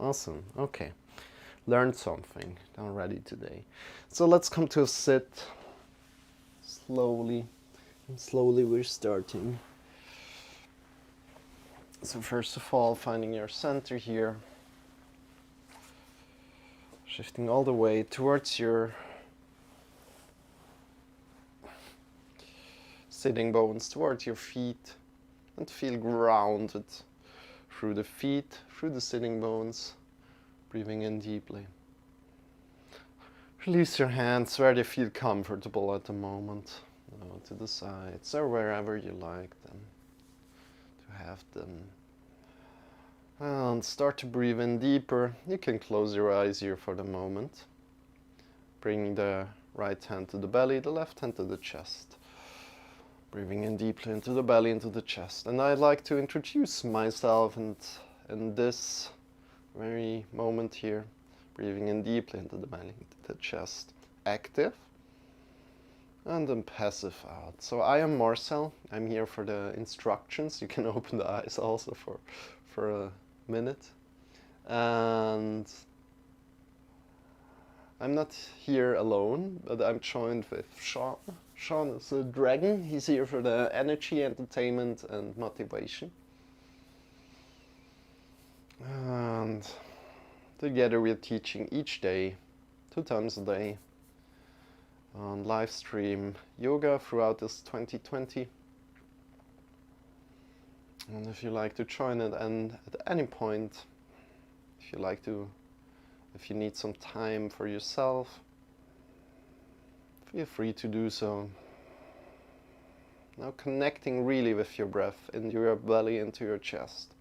Awesome. Okay. Learned something already today. So let's come to a sit. Slowly. And slowly we're starting. So first of all, finding your center here. Shifting all the way towards your sitting bones, towards your feet. And feel grounded through the feet, through the sitting bones. Breathing in deeply. Release your hands where they feel comfortable at the moment. To the sides or wherever you like them to have them. And start to breathe in deeper. You can close your eyes here for the moment. Bring the right hand to the belly, the left hand to the chest. Breathing in deeply into the belly, into the chest. And I'd like to introduce myself and in this very moment here, breathing in deeply into the belly, into the chest. Active. And then passive out. So I am Marcel. I'm here for the instructions. You can open the eyes also for a minute. And I'm not here alone, but I'm joined with Shawn. Shawn is a dragon. He's here for the energy, entertainment, and motivation. And together we're teaching each day, 2 times a day, on live stream yoga throughout this 2020. And if you like to join it, and at any point, if you need some time for yourself, feel free to do so. Now connecting really with your breath into your belly, into your chest.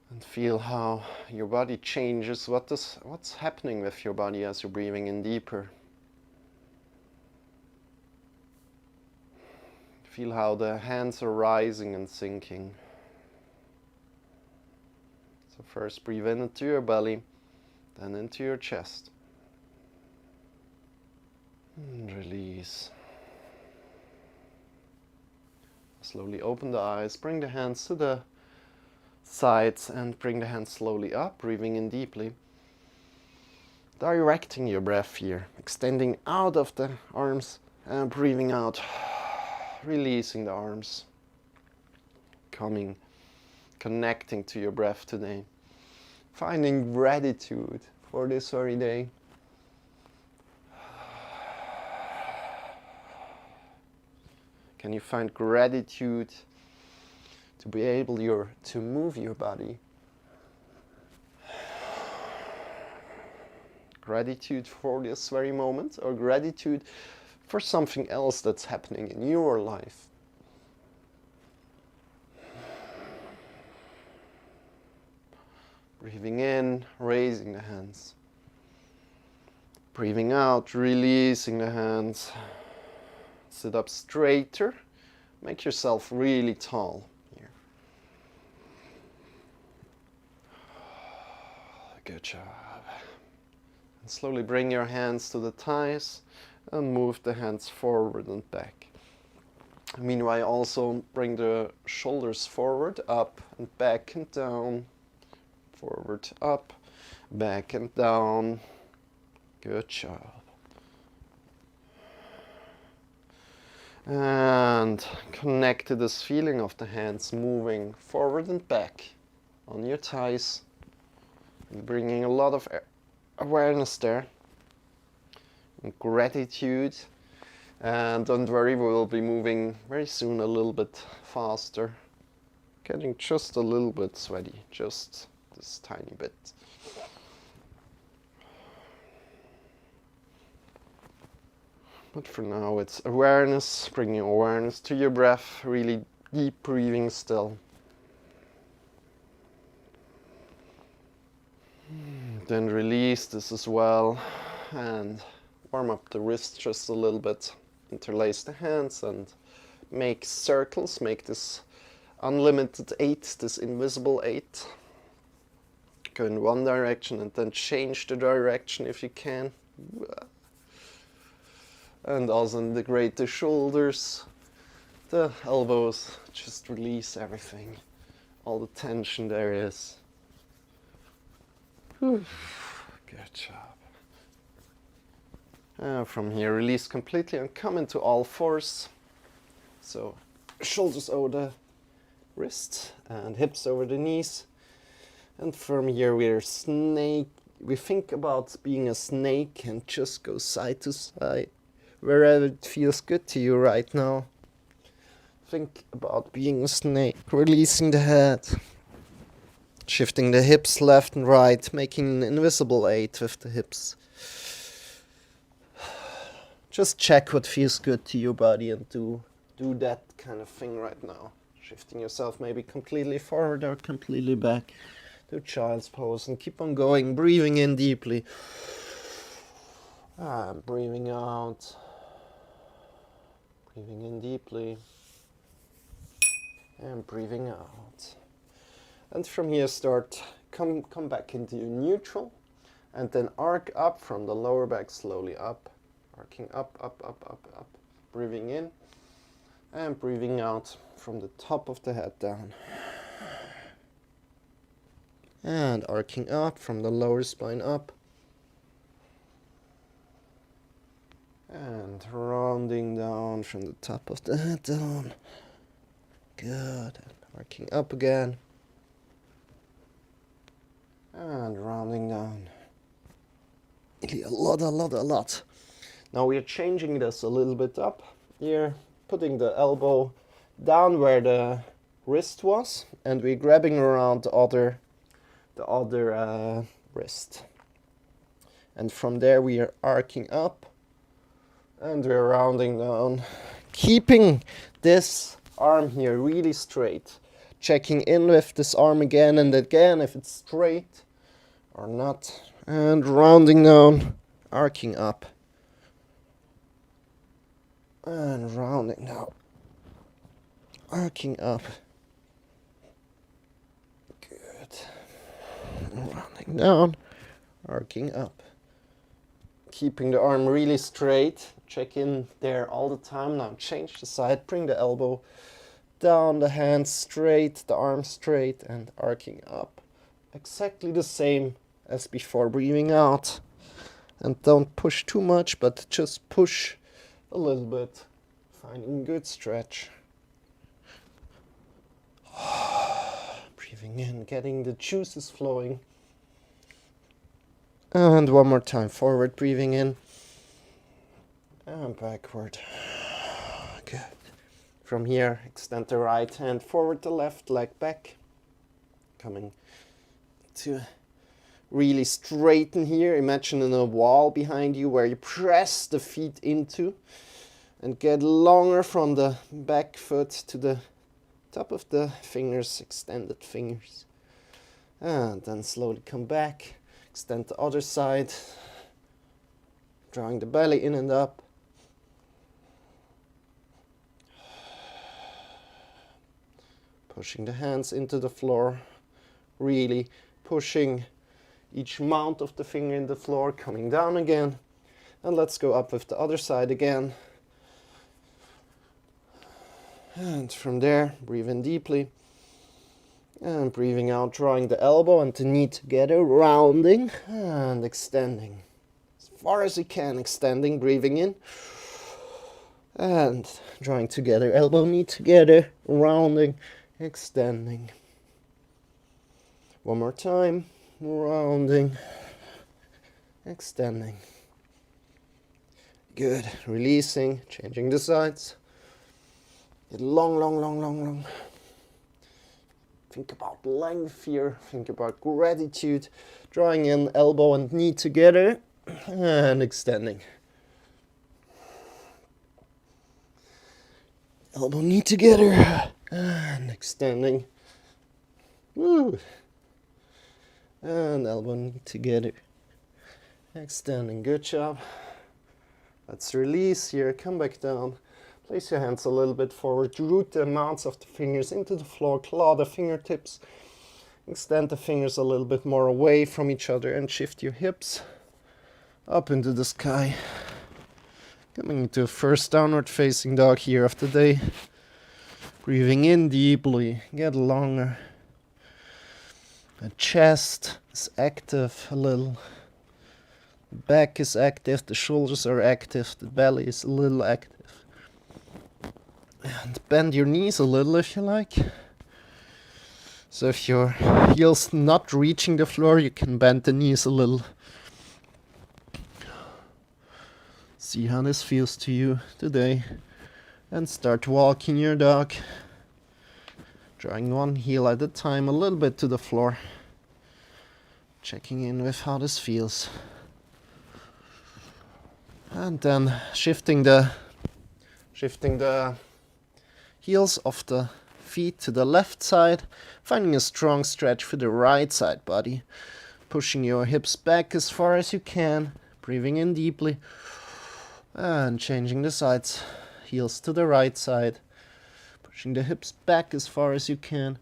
And feel how your body changes, what's happening with your body as you're breathing in deeper. Feel how the hands are rising and sinking. So first breathe in into your belly, then into your chest. And release. Slowly open the eyes, bring the hands to the sides and bring the hands slowly up, breathing in deeply. Directing your breath here, extending out of the arms and breathing out, releasing the arms, connecting to your breath today, finding gratitude for this very day. Can you find gratitude to be able to move your body? Gratitude for this very moment, or gratitude for something else that's happening in your life. Breathing in, raising the hands. Breathing out, releasing the hands. Sit up straighter. Make yourself really tall. Good job. And slowly bring your hands to the thighs and move the hands forward and back. Meanwhile, also bring the shoulders forward, up and back and down. Forward, up, back and down. Good job. And connect to this feeling of the hands moving forward and back on your thighs. Bringing a lot of awareness there, and gratitude, and don't worry, we will be moving very soon a little bit faster, getting just a little bit sweaty, just this tiny bit. But for now it's awareness, bringing awareness to your breath, really deep breathing still. Then release this as well and warm up the wrists just a little bit. Interlace the hands and make circles, make this unlimited 8, this invisible 8. Go in one direction and then change the direction if you can. And also integrate the shoulders, the elbows, just release everything. all the tension there is. Whew. Good job. From here, release completely and come into all fours. So shoulders over the wrists and hips over the knees. And from here we think about being a snake and just go side to side, wherever it feels good to you right now. Think about being a snake, releasing the head, shifting the hips left and right, making an invisible 8 with the hips. Just check what feels good to your body and do that kind of thing right now. Shifting yourself maybe completely forward or completely back. Do child's pose and keep on going, breathing in deeply. Breathing out. Breathing in deeply. And breathing out. And from here come back into neutral. And then arc up from the lower back slowly up. Arcing up, up, up, up, up. Breathing in. And breathing out from the top of the head down. And arcing up from the lower spine up. And rounding down from the top of the head down. Good. And arcing up again. And rounding down. A lot. Now we are changing this a little bit up. Here, putting the elbow down where the wrist was, and we're grabbing around the other wrist. And from there we are arcing up, and we're rounding down, keeping this arm here really straight. Checking in with this arm again and again if it's straight or not. And rounding down, arcing up. And rounding down. Arcing up. Good. Rounding down. Arcing up. Keeping the arm really straight. Check in there all the time. Now change the side. Bring the elbow down, the hands straight, the arm straight, and arcing up. Exactly the same as before. Breathing out. And don't push too much, but just push a little bit. Finding good stretch. Breathing in, getting the juices flowing. And one more time, forward, breathing in. And backward. Good. From here, extend the right hand forward, the left leg back. Coming to really straighten here. Imagine a wall behind you where you press the feet into. And get longer from the back foot to the top of the fingers, extended fingers. And then slowly come back, extend the other side, drawing the belly in and up. Pushing the hands into the floor, really pushing each mount of the finger in the floor, coming down again. And let's go up with the other side again. And from there, breathe in deeply. And breathing out, drawing the elbow and the knee together, rounding and extending. As far as you can, extending, breathing in. And drawing together, elbow, knee together, rounding, extending. One more time, rounding, extending. Good, releasing, changing the sides. Get long. Think about length here. Think about gratitude. Drawing in elbow and knee together and extending. Elbow, knee together and extending. Woo. And elbow, knee together. Extending. Good job. Let's release here. Come back down. Place your hands a little bit forward, root the mounts of the fingers into the floor, claw the fingertips, extend the fingers a little bit more away from each other and shift your hips up into the sky. Coming into a first downward facing dog here of the day. Breathing in deeply, get longer. The chest is active a little. The back is active, the shoulders are active, the belly is a little active. And bend your knees a little if you like. So if your heel's not reaching the floor, you can bend the knees a little. See how this feels to you today. And start walking your dog. Drawing one heel at a time a little bit to the floor. Checking in with how this feels. And then shifting the heels of the feet to the left side, finding a strong stretch for the right side body, pushing your hips back as far as you can, breathing in deeply, and changing the sides, heels to the right side, pushing the hips back as far as you can,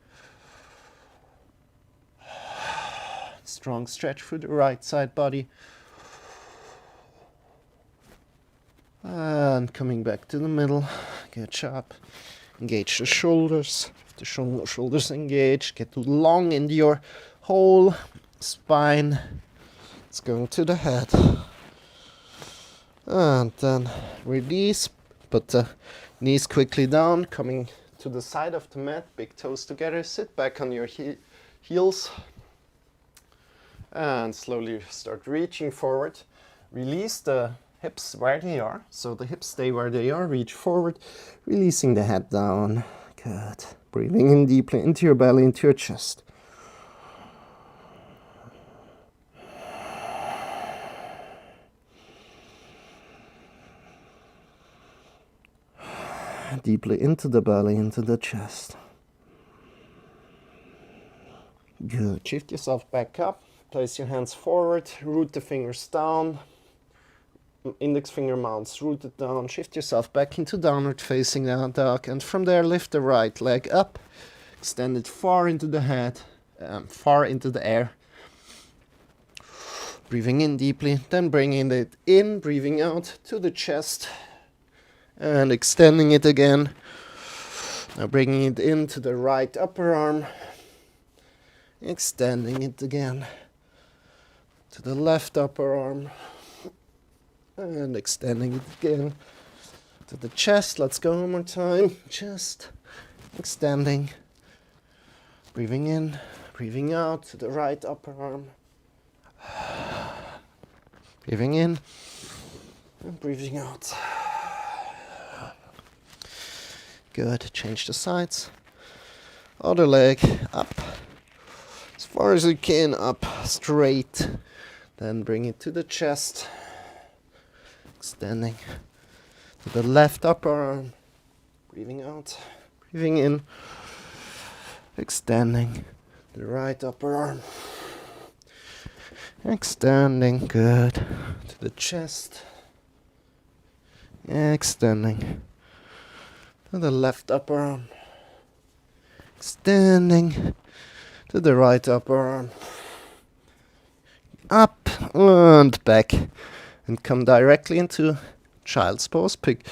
strong stretch for the right side body, and coming back to the middle. Good job. Engage the shoulders. If the shoulders engage, get long into your whole spine. It's going to the head. And then release. Put the knees quickly down, coming to the side of the mat. Big toes together. Sit back on your heels. And slowly start reaching forward. Release the hips where they are, so the hips stay where they are, reach forward, releasing the head down. Good. Breathing in deeply into your belly, into your chest. Deeply into the belly, into the chest. Good. Shift yourself back up, place your hands forward, root the fingers down. Index finger mounts rooted down. Shift yourself back into downward facing dog, and from there lift the right leg up, extend it far into the head, far into the air. Breathing in deeply, then bringing it in, breathing out to the chest, and extending it again. Now bringing it into the right upper arm, extending it again to the left upper arm. And extending it again to the chest. Let's go one more time. Chest, extending. Breathing in, breathing out to the right upper arm. Breathing in and breathing out. Good. Change the sides. Other leg up. As far as you can, up straight. Then bring it to the chest. Extending to the left upper arm, breathing out, breathing in, extending the right upper arm, extending, good, to the chest, extending to the left upper arm, extending to the right upper arm, up and back. And come directly into child's pose. Pick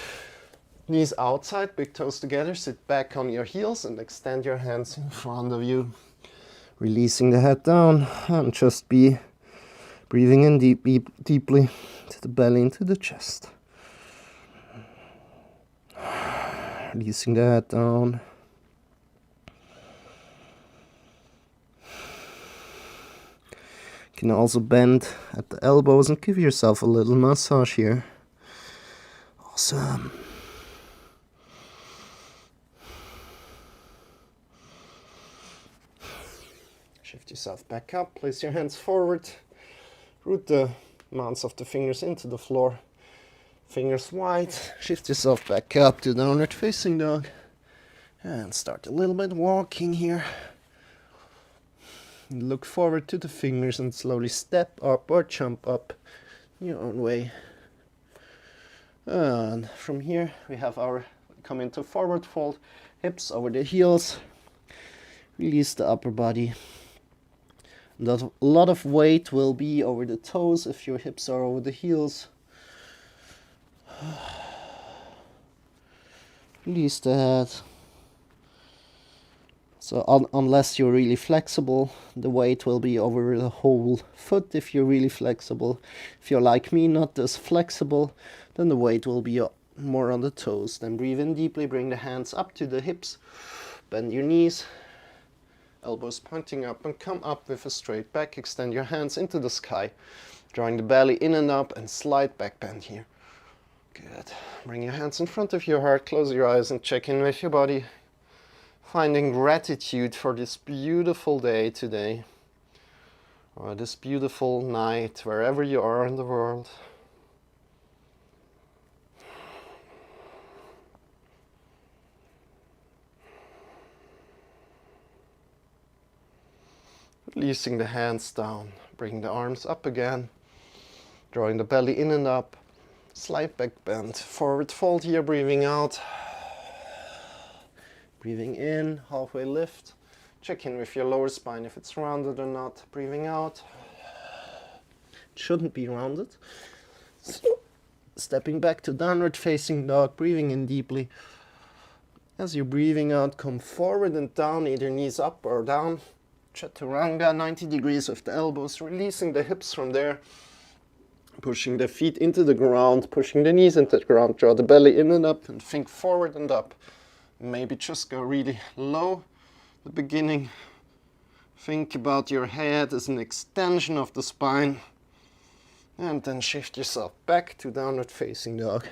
knees outside, big toes together. Sit back on your heels and extend your hands in front of you. Releasing the head down and just be breathing in deeply to the belly, into the chest. Releasing the head down. You can also bend at the elbows and give yourself a little massage here. Awesome. Shift yourself back up, place your hands forward, root the mounts of the fingers into the floor, fingers wide, shift yourself back up to downward facing dog, and start a little bit walking here. Look forward to the fingers and slowly step up or jump up your own way. And from here we have our come into forward fold, hips over the heels, release the upper body. A lot of weight will be over the toes if your hips are over the heels. Release the head. So unless you're really flexible, the weight will be over the whole foot if you're really flexible. If you're like me, not as flexible, then the weight will be more on the toes. Then breathe in deeply, bring the hands up to the hips, bend your knees, elbows pointing up, and come up with a straight back. Extend your hands into the sky, drawing the belly in and up, and slight back bend here. Good. Bring your hands in front of your heart, close your eyes and check in with your body. Finding gratitude for this beautiful day today, or this beautiful night, wherever you are in the world. Releasing the hands down, bring the arms up again, drawing the belly in and up, slight back bend, forward fold here, breathing out. Breathing in, halfway lift. Check in with your lower spine if it's rounded or not. Breathing out. It shouldn't be rounded. So, stepping back to downward facing dog, breathing in deeply. As you're breathing out, come forward and down, either knees up or down. Chaturanga, 90 degrees with the elbows, releasing the hips from there. Pushing the feet into the ground, pushing the knees into the ground. Draw the belly in and up and think forward and up. Maybe just go really low. The beginning. Think about your head as an extension of the spine. And then shift yourself back to downward facing dog.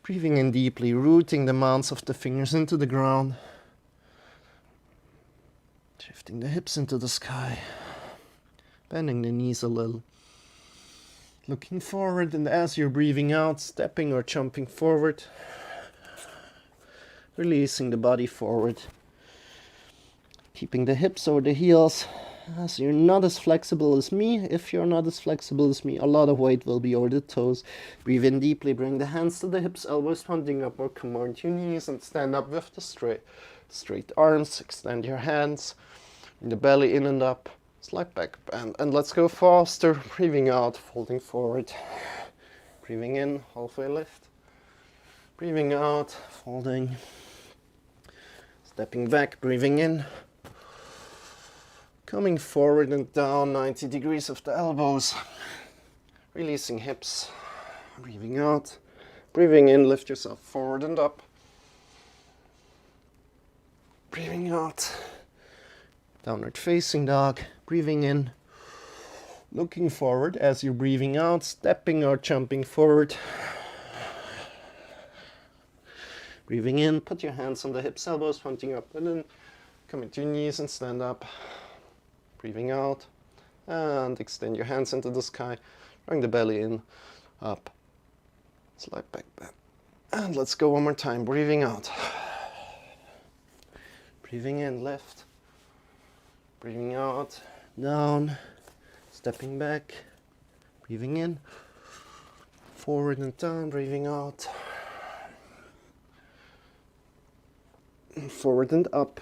Breathing in deeply, rooting the mounds of the fingers into the ground. Shifting the hips into the sky. Bending the knees a little. Looking forward, and as you're breathing out, stepping or jumping forward. Releasing the body forward. Keeping the hips over the heels. As you're not as flexible as me, if you're not as flexible as me, a lot of weight will be over the toes. Breathe in deeply, bring the hands to the hips, elbows pointing up, or come on to your knees and stand up with the straight arms. Extend your hands, bring the belly in and up, slight back bend. And let's go faster. Breathing out, folding forward. Breathing in, halfway lift. Breathing out, folding. Stepping back, breathing in. Coming forward and down, 90 degrees of the elbows. Releasing hips. Breathing out. Breathing in, lift yourself forward and up. Breathing out. Downward facing dog. Breathing in. Looking forward as you're breathing out, stepping or jumping forward. Breathing in, put your hands on the hips, elbows pointing up, and then come into your knees and stand up. Breathing out, and extend your hands into the sky. Bring the belly in, up, slight back bend. And let's go one more time, breathing out. Breathing in, lift. Breathing out, down, stepping back. Breathing in, forward and down, breathing out. Forward and up.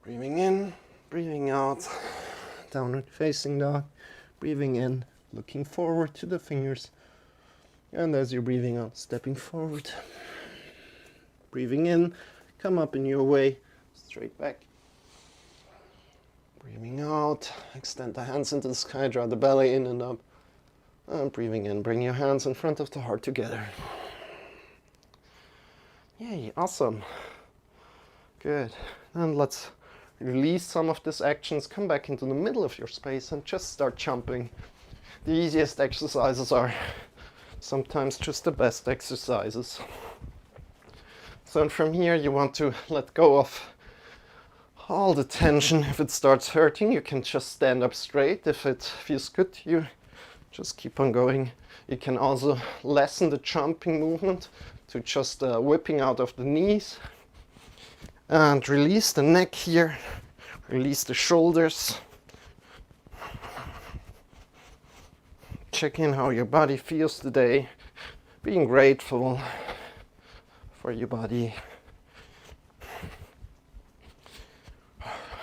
Breathing in, breathing out. Downward facing dog. Breathing in, looking forward to the fingers. And as you're breathing out, stepping forward. Breathing in, come up in your way, straight back. Breathing out, extend the hands into the sky, draw the belly in and up. And breathing in, bring your hands in front of the heart together. Yay, awesome. Good. And let's release some of these actions, come back into the middle of your space and just start jumping. The easiest exercises are sometimes just the best exercises. So from here you want to let go of all the tension. If it starts hurting, you can just stand up straight. If it feels good to you, just keep on going. You can also lessen the jumping movement to just whipping out of the knees. And release the neck here, release the shoulders. Check in how your body feels today, being grateful for your body.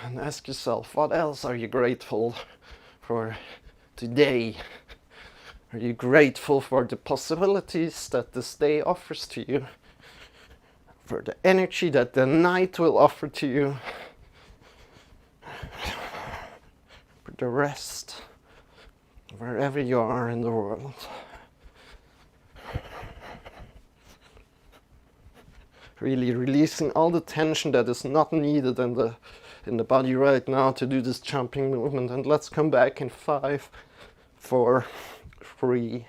And ask yourself, what else are you grateful for today? Are you grateful for the possibilities that this day offers to you? for the energy that the night will offer to you, for the rest, wherever you are in the world. Really releasing all the tension that is not needed in the body right now to do this jumping movement. And let's come back in 5, 4, 3,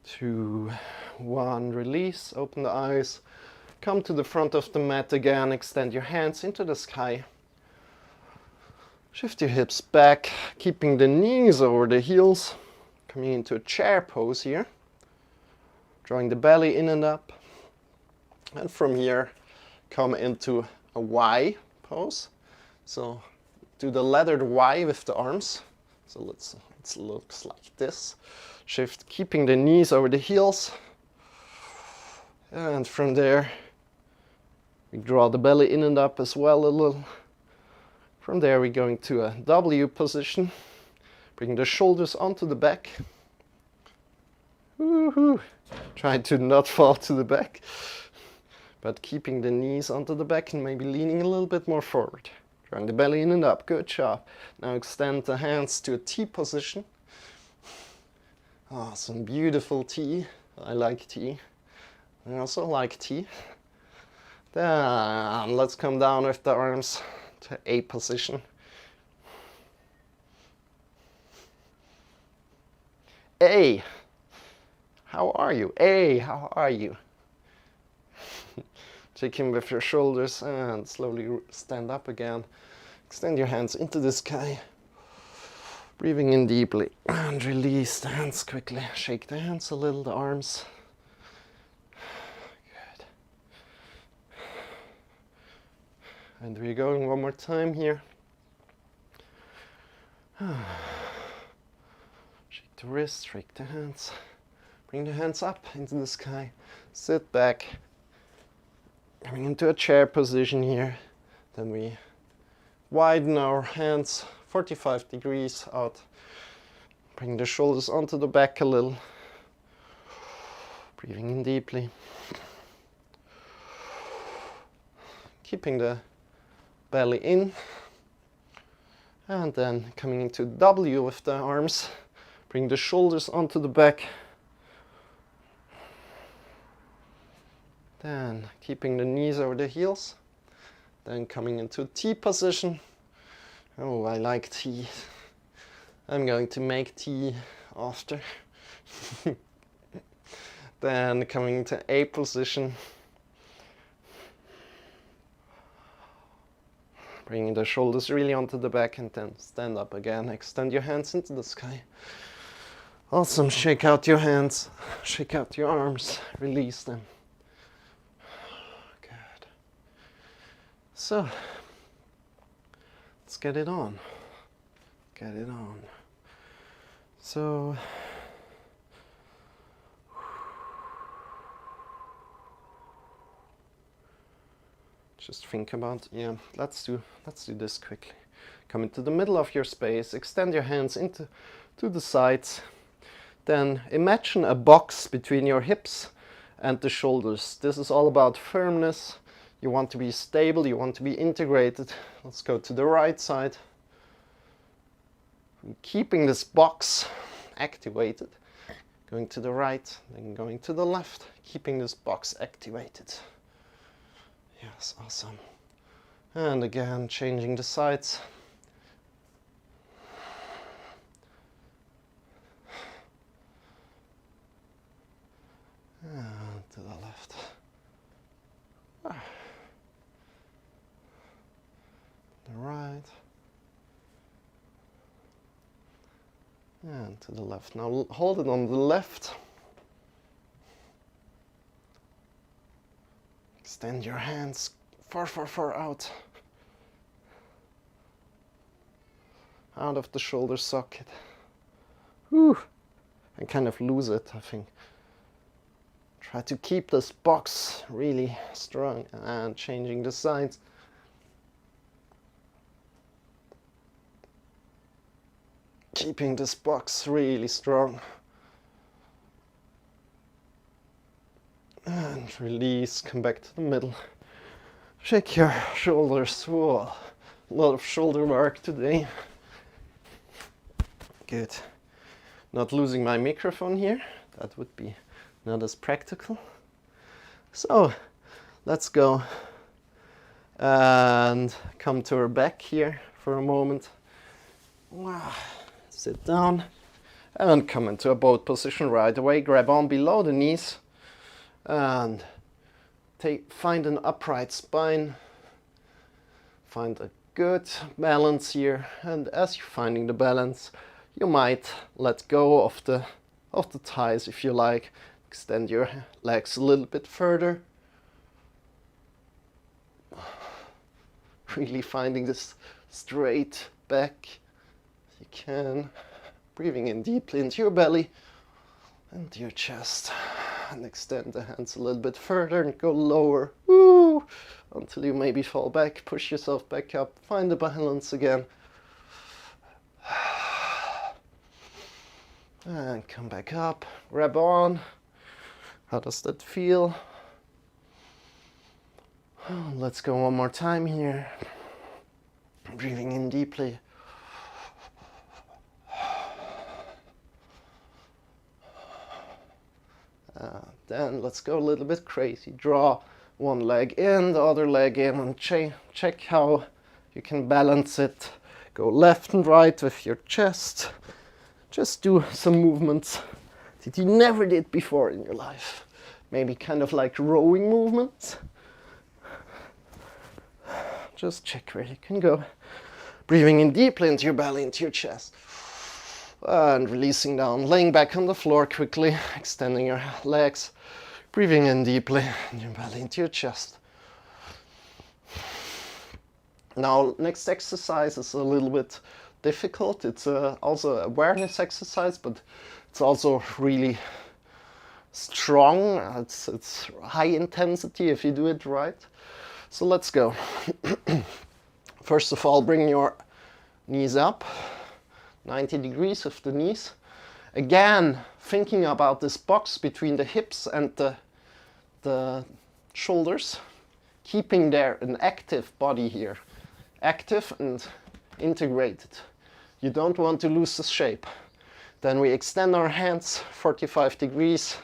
2, 1. Release, open the eyes, come to the front of the mat again, extend your hands into the sky. Shift your hips back, keeping the knees over the heels, coming into a chair pose here, drawing the belly in and up. And from here, come into a Y pose. So do the letter Y with the arms. So it looks like this. Shift, keeping the knees over the heels. And from there, we draw the belly in and up as well a little. From there, we're going to a W position. Bring the shoulders onto the back. Woohoo! Try to not fall to the back, but keeping the knees onto the back and maybe leaning a little bit more forward. Drawing the belly in and up, good job. Now extend the hands to a T position. Awesome, beautiful T. I like T. I also like T. Then let's come down with the arms to A position. A, how are you? A, how are you? Check in with your shoulders and slowly stand up again. Extend your hands into the sky. Breathing in deeply and release the hands quickly. Shake the hands a little, the arms. Good. And we're going one more time here. Shake the wrists, shake the hands. Bring the hands up into the sky. Sit back. Coming into a chair position here. Then we widen our hands 45 degrees out. Bring the shoulders onto the back a little. Breathing in deeply. Keeping the belly in. And then coming into W with the arms. Bring the shoulders onto the back. Then keeping the knees over the heels. Then coming into T position. Oh, I like T. I'm going to make T after. Then coming into A position. Bringing the shoulders really onto the back and then stand up again. Extend your hands into the sky. Awesome, shake out your hands, shake out your arms, release them. Good. So, let's get it on. Get it on. So, just think about, let's do this quickly. Come into the middle of your space, extend your hands to the sides. Then imagine a box between your hips and the shoulders. This is all about firmness. You want to be stable, you want to be integrated. Let's go to the right side. Keeping this box activated. Going to the right, then going to the left. Keeping this box activated. Yes, awesome. And again, changing the sides. And to the left. The right. And to the left. Now hold it on the left. Extend your hands far out. Out of the shoulder socket. Whew. And kind of lose it, I think. Try to keep this box really strong and changing the sides. Keeping this box really strong. And release, come back to the middle. Shake your shoulders. Whoa, a lot of shoulder work today. Good. Not losing my microphone here. That would be not as practical. So let's go and come to our back here for a moment. Wow. Sit down and come into a boat position right away. Grab on below the knees and find an upright spine. Find a good balance here, and as you're finding the balance, you might let go of the thighs if you like. Extend your legs a little bit further. Really finding this straight back as you can. Breathing in deeply into your belly and your chest. And extend the hands a little bit further and go lower. Woo! Until you maybe fall back. Push yourself back up. Find the balance again. And come back up. Grab on. How does that feel? Let's go one more time here. Breathing in deeply. Then let's go a little bit crazy. Draw one leg in, the other leg in, and check how you can balance it. Go left and right with your chest. Just do some movements that you never did before in your life. Maybe kind of like rowing movements. Just check where you can go. Breathing in deeply into your belly, into your chest. And releasing down, laying back on the floor quickly, extending your legs. Breathing in deeply into your belly, into your chest. Now, next exercise is a little bit difficult. It's also an awareness exercise, but it's also really strong. It's high intensity if you do it right. So let's go. First of all, bring your knees up, 90 degrees of the knees. Again, thinking about this box between the hips and the shoulders, keeping there an active body here, active and integrated. You don't want to lose the shape. Then we extend our hands 45 degrees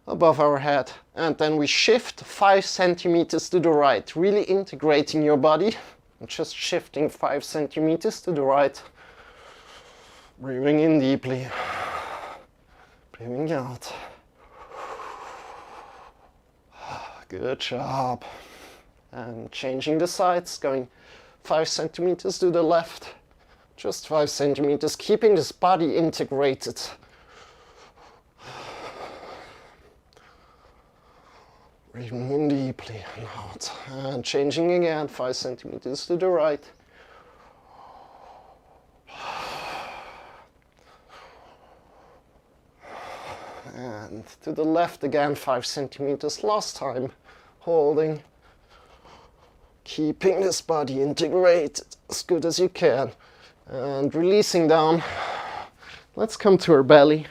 above our head, and then we shift 5 centimeters to the right, really integrating your body, and just shifting 5 centimeters to the right. Breathing in deeply, breathing out. Good job. And changing the sides, going 5 centimeters to the left, just 5 centimeters, keeping this body integrated. Breathing in deeply and out. And changing again, 5 centimeters to the right. And to the left again, 5 centimeters last time. Holding. Keeping this body integrated as good as you can. And releasing down. Let's come to our belly.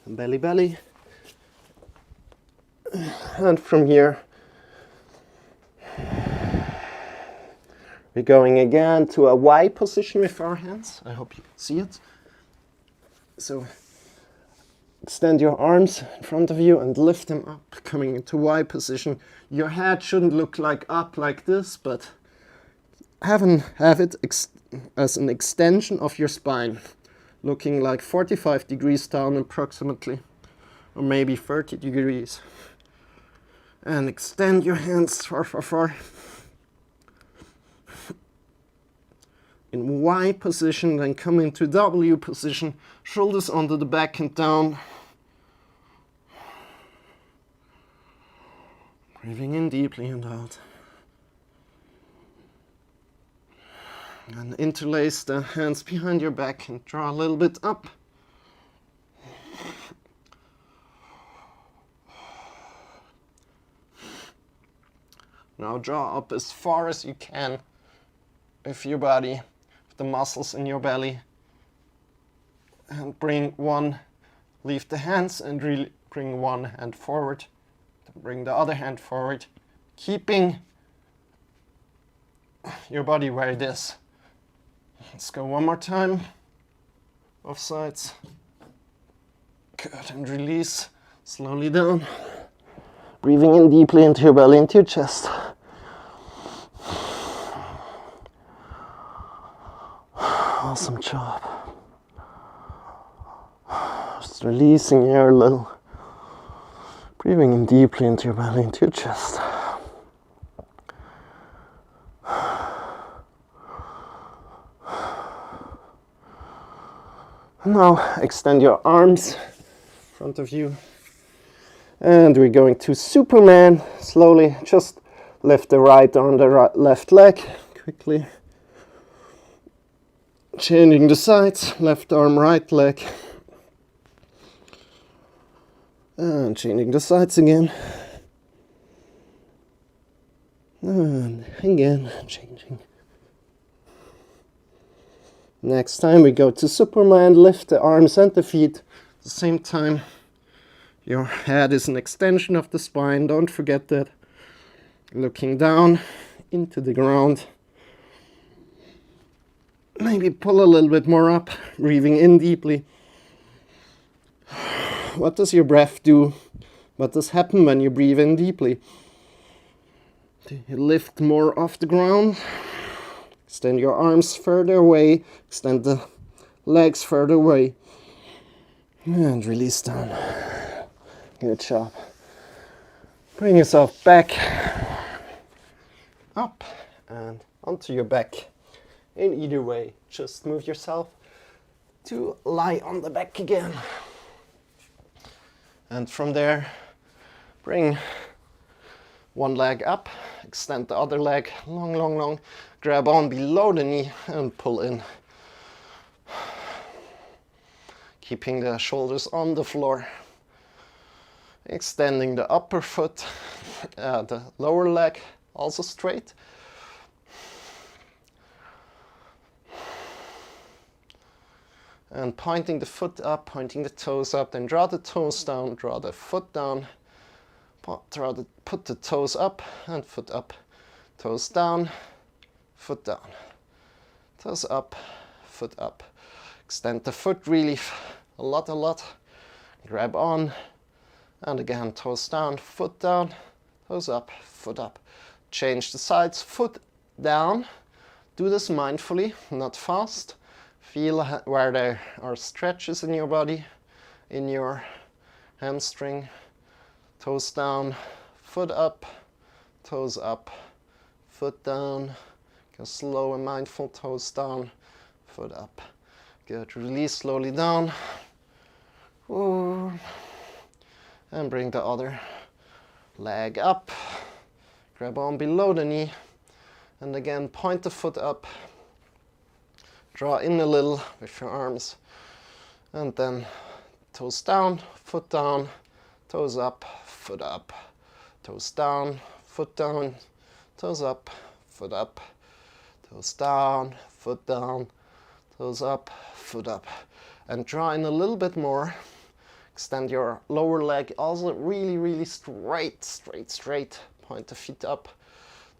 Belly, belly. And from here, we're going again to a Y position with our hands. I hope you can see it. So extend your arms in front of you and lift them up, coming into Y position. Your head shouldn't look like up like this, but have it as an extension of your spine, looking like 45 degrees down approximately, or maybe 30 degrees. And extend your hands far. In Y position, then come into W position, shoulders onto the back and down. Breathing in deeply and out. And interlace the hands behind your back and draw a little bit up. Now draw up as far as you can with your body, with the muscles in your belly. And bring one, leave the hands and really bring one hand forward, then bring the other hand forward, keeping your body where it is. Let's go one more time, both sides. Good, and release, slowly down. Breathing in deeply into your belly, into your chest. Awesome job. Just releasing air a little. Breathing in deeply into your belly, into your chest. Now extend your arms in front of you. And we're going to Superman. Slowly, just lift the right arm, the left leg, quickly. Changing the sides, left arm, right leg. And changing the sides again. And again, changing. Next time we go to Superman, lift the arms and the feet. At the same time, your head is an extension of the spine, don't forget that. Looking down into the ground. Maybe pull a little bit more up, breathing in deeply. What does your breath do? What does happen when you breathe in deeply? Do you lift more off the ground? Extend your arms further away, extend the legs further away. And release down. Good job. Bring yourself back, up and onto your back. In either way, just move yourself to lie on the back again. And from there, bring one leg up, extend the other leg, long, long, long. Grab on below the knee and pull in. Keeping the shoulders on the floor. Extending the upper foot, the lower leg also straight. And pointing the foot up, pointing the toes up, then draw the toes down, draw the foot down, put the toes up and foot up, toes down, foot down, toes up, foot up. Extend the foot really a lot, grab on, and again, toes down, toes up, foot up. Change the sides, foot down. Do this mindfully, not fast. Feel where there are stretches in your body, in your hamstring. Toes down, foot up, toes up, foot down. Go slow and mindful, toes down, foot up. Good, release slowly down. Ooh. And bring the other leg up. Grab on below the knee. And again, point the foot up. Draw in a little with your arms. And then toes down, toes up, foot up. Toes down, toes up, foot up. Toes down, toes up, foot up. And draw in a little bit more. Extend your lower leg also really straight. Point the feet up.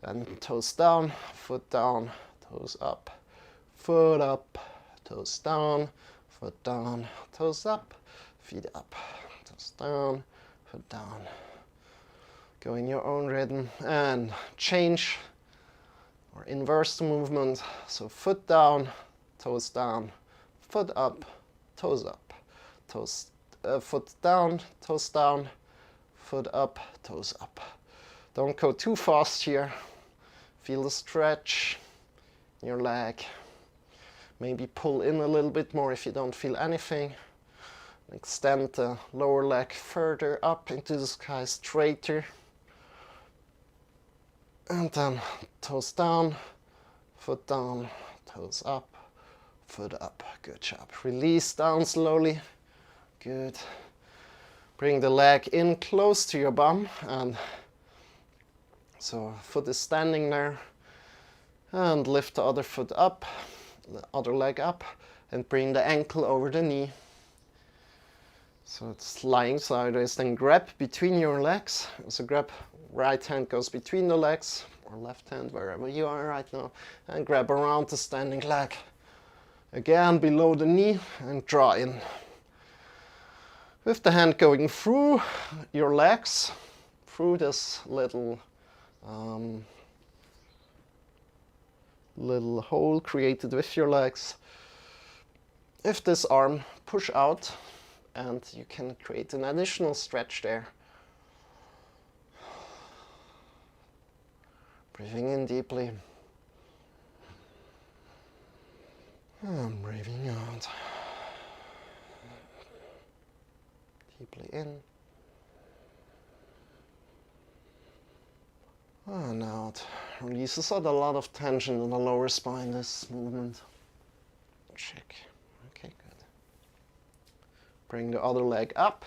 Then toes down, toes up. Foot up, toes down, foot down, toes up, feet up, toes down, foot down. Go in your own rhythm and change or inverse the movement. So foot down, foot up, toes up, foot down, toes down, foot up, toes up. Don't go too fast here. Feel the stretch in your leg. Maybe pull in a little bit more if you don't feel anything. Extend the lower leg further up into the sky, straighter. And then toes down, toes up, foot up. Good job. Release down slowly. Good. Bring the leg in close to your bum. And so foot is standing there. And lift the other foot up. The other leg up and bring the ankle over the knee. So it's lying sideways, then grab between your legs. So grab, right hand goes between the legs, or left hand, wherever you are right now, and grab around the standing leg. Again, below the knee, and draw in. With the hand going through your legs, through this little little hole created with your legs. With this arm, push out, and you can create an additional stretch there. Breathing in deeply. And breathing out. Deeply in. And out. Releases out a lot of tension in the lower spine, this movement. Check. Okay, good. Bring the other leg up.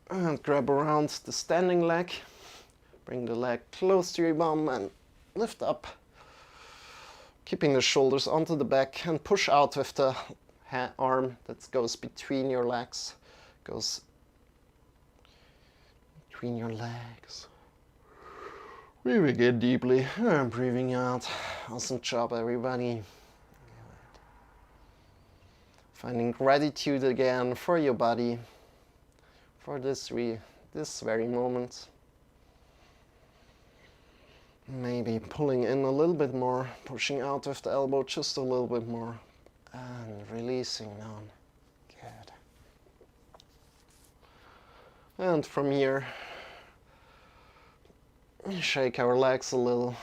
And grab around the standing leg. Bring the leg close to your bum and lift up. Keeping the shoulders onto the back and push out with the arm that goes between your legs. Goes between your legs. Breathing in deeply and breathing out. Awesome job, everybody. Finding gratitude again for your body, for this very moment. Maybe pulling in a little bit more, pushing out with the elbow just a little bit more, and releasing down. Good. And from here, shake our legs a little.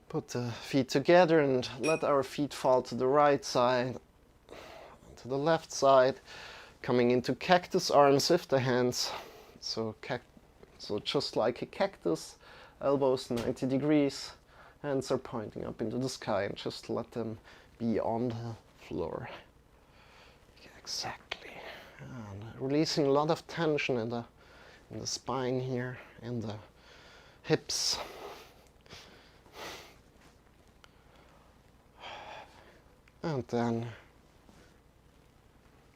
Put the feet together and let our feet fall to the right side, to the left side, coming into cactus arms with the hands. So just like a cactus, elbows 90 degrees, hands are pointing up into the sky, and just let them be on the floor. Exactly. And releasing a lot of tension in the spine here, in the hips. And then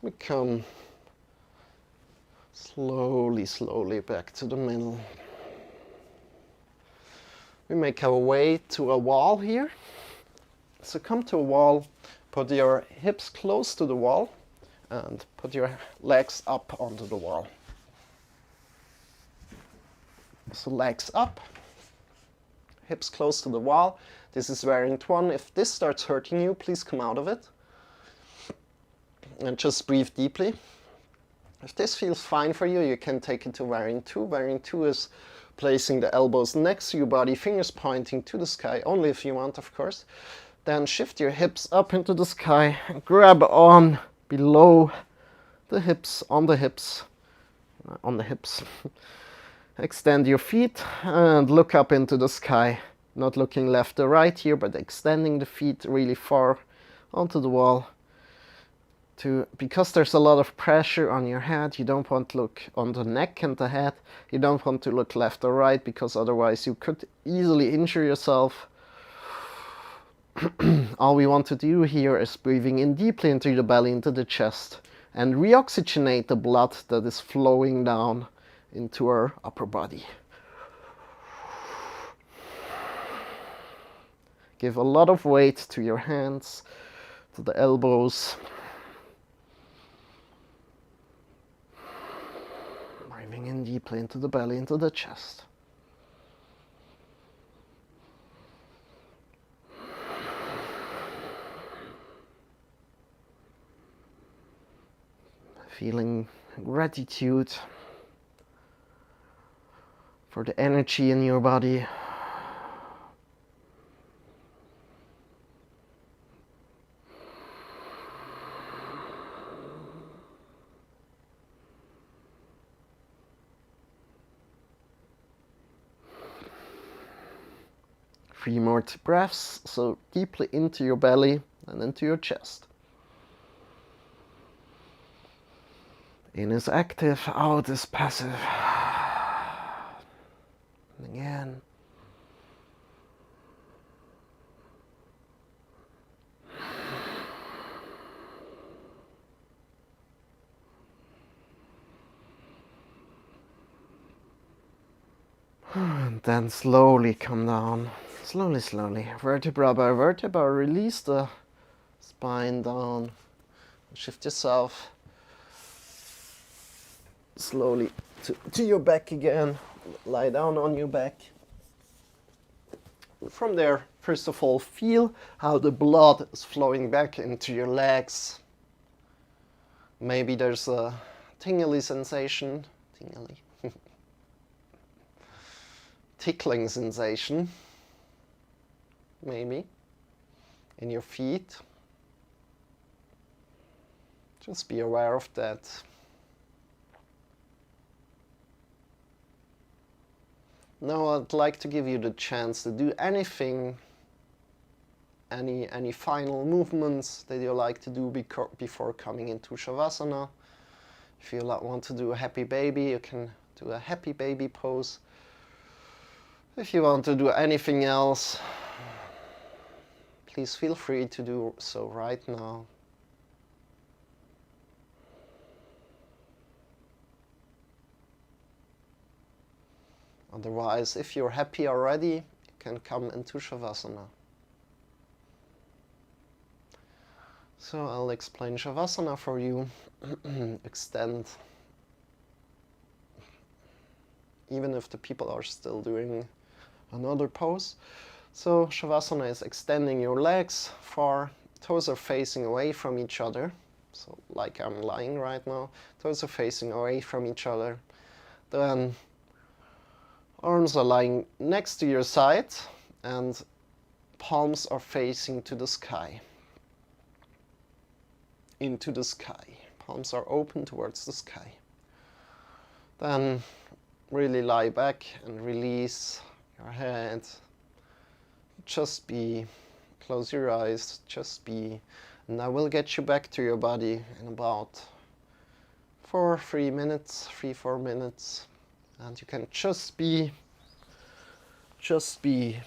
we come slowly back to the middle. We make our way to a wall here. So come to a wall, put your hips close to the wall, and put your legs up onto the wall. So legs up, hips close to the wall. This is variant 1. If this starts hurting you, please come out of it. And just breathe deeply. If this feels fine for you, you can take it to variant 2. Variant 2 is placing the elbows next to your body, fingers pointing to the sky, only if you want, of course. Then shift your hips up into the sky, and grab on below the hips, on the hips. Extend your feet and look up into the sky. Not looking left or right here, but extending the feet really far onto the wall. Because there's a lot of pressure on your head, you don't want to look on the neck and the head. You don't want to look left or right, because otherwise you could easily injure yourself. All we want to do here is breathing in deeply into the belly, into the chest, and reoxygenate the blood that is flowing down into our upper body. Give a lot of weight to your hands, to the elbows. Breathing in deeply into the belly, into the chest. Feeling gratitude for the energy in your body. Three more breaths, so deeply into your belly and into your chest. In is active, out is passive. And again. then slowly come down. Slowly, slowly. Vertebra by vertebra. Release the spine down. Shift yourself slowly to your back again. Lie down on your back. From there, first of all, feel how the blood is flowing back into your legs. Maybe there's a tingly sensation. Tingly. Tickling sensation. Maybe. In your feet. Just be aware of that. Now I'd like to give you the chance to do anything, any final movements that you like to do before coming into Shavasana. If you want to do a happy baby, you can do a happy baby pose. If you want to do anything else, please feel free to do so right now. Otherwise, if you're happy already, you can come into Shavasana. So I'll explain Shavasana for you. Extend. Even if the people are still doing another pose. So Shavasana is extending your legs far. Toes are facing away from each other. So like I'm lying right now. Toes are facing away from each other. Then arms are lying next to your side and palms are facing to the sky. Into the sky. Palms are open towards the sky. Then really lie back and release your head. Just be. Close your eyes. Just be. And I will get you back to your body in about 3-4 minutes. And you can just be. Just be.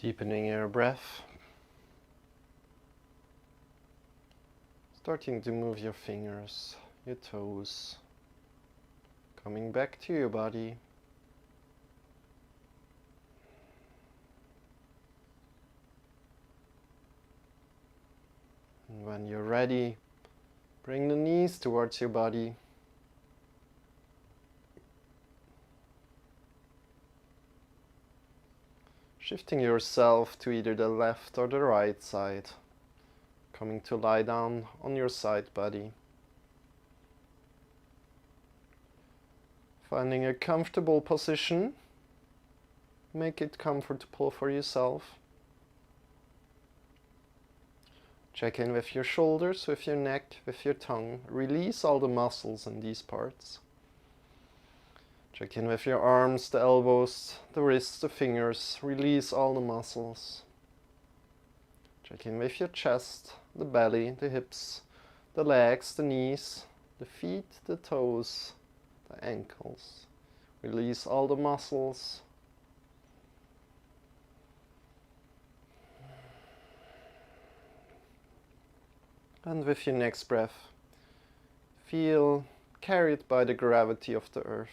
Deepening your breath. Starting to move your fingers, your toes. Coming back to your body. And when you're ready, bring the knees towards your body. Shifting yourself to either the left or the right side. Coming to lie down on your side body. Finding a comfortable position. Make it comfortable for yourself. Check in with your shoulders, with your neck, with your tongue. Release all the muscles in these parts. Check in with your arms, the elbows, the wrists, the fingers. Release all the muscles. Check in with your chest, the belly, the hips, the legs, the knees, the feet, the toes, the ankles. Release all the muscles. And with your next breath, feel carried by the gravity of the earth.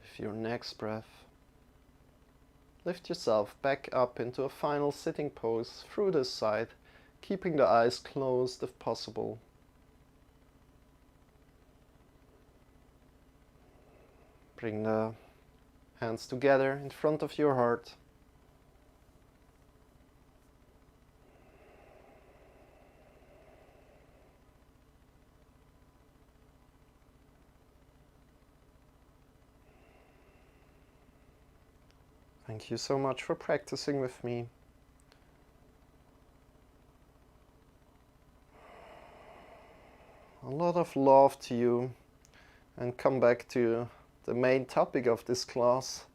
With your next breath, lift yourself back up into a final sitting pose through this side, keeping the eyes closed if possible. Bring the hands together in front of your heart. Thank you so much for practicing with me. A lot of love to you, and come back to the main topic of this class.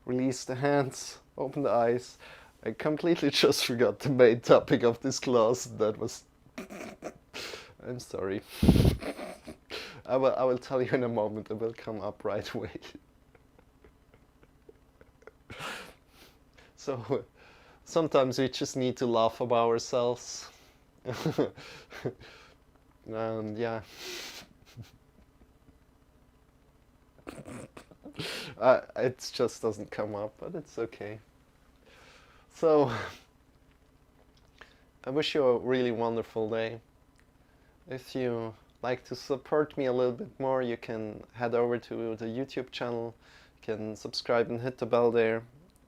Release the hands, open the eyes. I completely just forgot the main topic of this class. That was... I'm sorry. I will tell you in a moment. It will come up right away. So sometimes we just need to laugh about ourselves. And yeah. It just doesn't come up, but it's okay. So I wish you a really wonderful day. If you like to support me a little bit more, you can head over to the YouTube channel. You can subscribe and hit the bell there.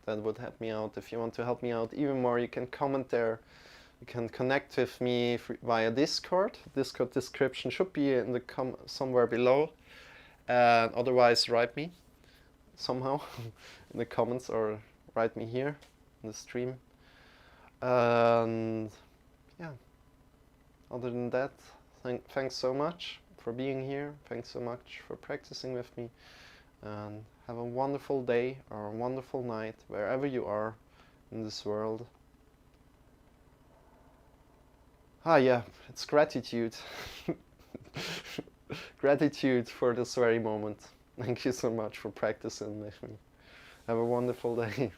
That would help me out. If you want to help me out even more, you can comment there. You can connect with me via Discord. Discord description should be in the somewhere below. Otherwise, write me somehow in the comments, or write me here in the stream. And yeah, other than that, thanks so much for being here. Thanks so much for practicing with me. And have a wonderful day or a wonderful night wherever you are in this world. Yeah, it's gratitude. Gratitude for this very moment. Thank you so much for practicing with me. Have a wonderful day.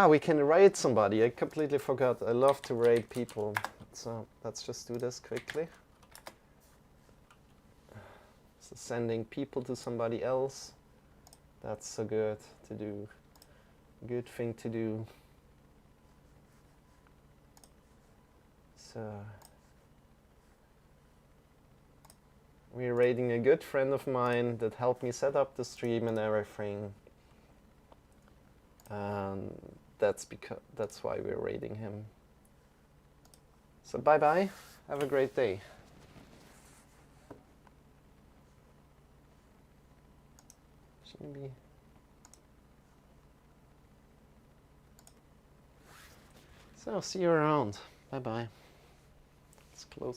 We can rate somebody. I completely forgot. I love to rate people. So let's just do this quickly. So sending people to somebody else. That's so good to do. Good thing to do. So we're rating a good friend of mine that helped me set up the stream and everything. And that's why we're rating him. So bye bye. Have a great day. Shouldn't be. So see you around. Bye bye. Let's close